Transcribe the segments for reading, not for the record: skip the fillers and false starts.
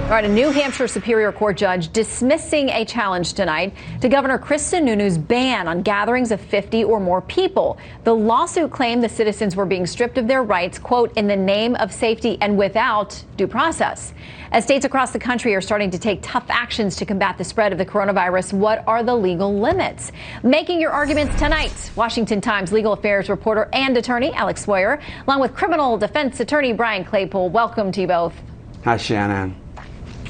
All right, a New Hampshire Superior Court judge dismissing a challenge tonight to Governor Chris Sununu's ban on gatherings of 50 or more people. The lawsuit claimed the citizens were being stripped of their rights, quote, in the name of safety and without due process. As states across the country are starting to take tough actions to combat the spread of the coronavirus, what are the legal limits? Making your arguments tonight, Washington Times legal affairs reporter and attorney Alex Sawyer, along with criminal defense attorney Brian Claypool. Welcome to you both. Hi, Shannon.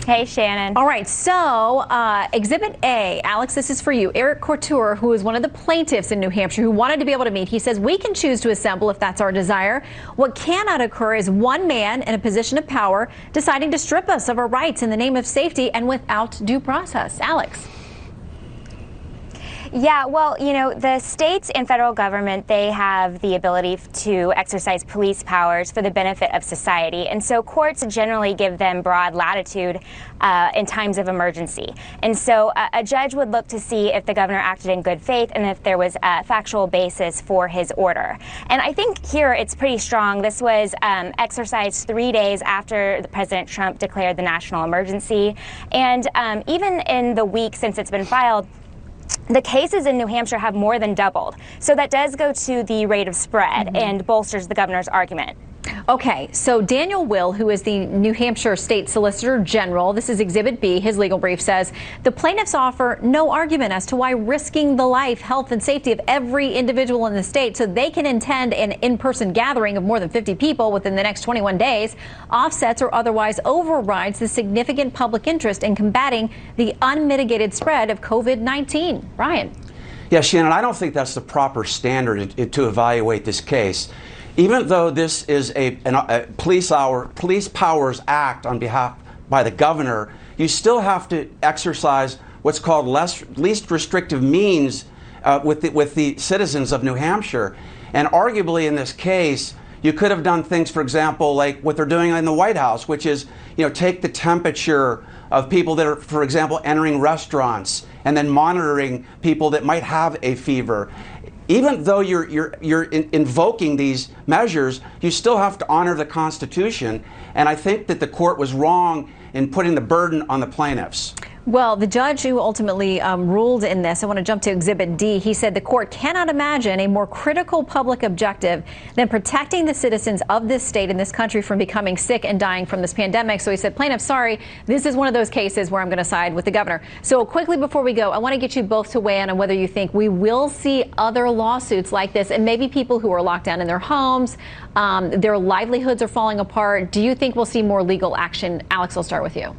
Hey, Shannon. All right, so Exhibit A, Alex, this is for you. Eric Couture, who is one of the plaintiffs in New Hampshire who wanted to be able to meet, he says we can choose to assemble if that's our desire. What cannot occur is one man in a position of power deciding to strip us of our rights in the name of safety and without due process. Alex. Yeah, well, you know, the states and federal government, they have the ability to exercise police powers for the benefit of society. And so courts generally give them broad latitude in times of emergency. And so a judge would look to see if the governor acted in good faith and if there was a factual basis for his order. And I think here it's pretty strong. This was exercised 3 days after President Trump declared the national emergency. And even in the week since it's been filed, the cases in New Hampshire have more than doubled. So that does go to the rate of spread and bolsters the governor's argument. Okay, so Daniel Will, who is the New Hampshire State Solicitor General, this is Exhibit B, his legal brief says, the plaintiffs offer no argument as to why risking the life, health, and safety of every individual in the state so they can attend an in-person gathering of more than 50 people within the next 21 days offsets or otherwise overrides the significant public interest in combating the unmitigated spread of COVID-19. Brian. Yeah, Shannon, I don't think that's the proper standard to evaluate this case. Even though this is a police powers act on behalf by the governor, you still have to exercise what's called least restrictive means with the citizens of New Hampshire. And arguably in this case, you could have done things, for example, like what they're doing in the White House, which is, you know, take the temperature of people that are, for example, entering restaurants and then monitoring people that might have a fever. Even though you're invoking these measures, you still have to honor the Constitution. And I think that the court was wrong in putting the burden on the plaintiffs. Well, the judge who ultimately ruled in this, I want to jump to Exhibit D. He said the court cannot imagine a more critical public objective than protecting the citizens of this state and this country from becoming sick and dying from this pandemic. So he said, plaintiff, sorry, this is one of those cases where I'm going to side with the governor. So quickly before we go, I want to get you both to weigh in on whether you think we will see other lawsuits like this and maybe people who are locked down in their homes, their livelihoods are falling apart. Do you think we'll see more legal action? Alex, I'll start with you.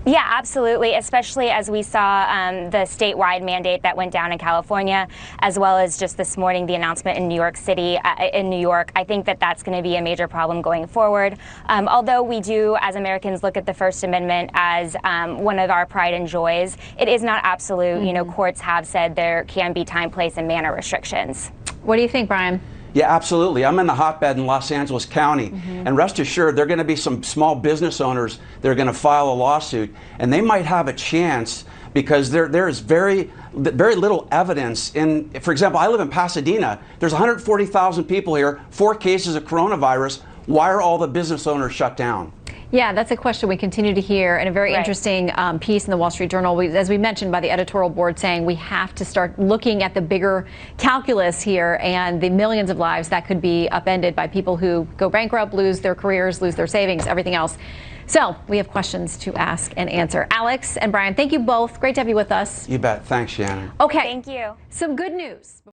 Yeah, absolutely, especially as we saw the statewide mandate that went down in California, as well as just this morning the announcement in New York City, in New York. I think that that's going to be a major problem going forward. Although we do, as Americans, look at the First Amendment as one of our pride and joys, it is not absolute. You know, courts have said there can be time, place, and manner restrictions. What do you think, Brian? Yeah, absolutely. I'm in the hotbed in Los Angeles County, and rest assured, there are going to be some small business owners that are going to file a lawsuit, and they might have a chance because there is very little evidence. For example, I live in Pasadena. There's 140,000 people here, 4 cases of coronavirus. Why are all the business owners shut down? Yeah, that's a question we continue to hear in a very interesting piece in the Wall Street Journal, as we mentioned, by the editorial board saying we have to start looking at the bigger calculus here and the millions of lives that could be upended by people who go bankrupt, lose their careers, lose their savings, everything else. So we have questions to ask and answer. Alex and Brian, thank you both. Great to have you with us. You bet. Thanks, Shannon. Okay. Thank you. Some good news.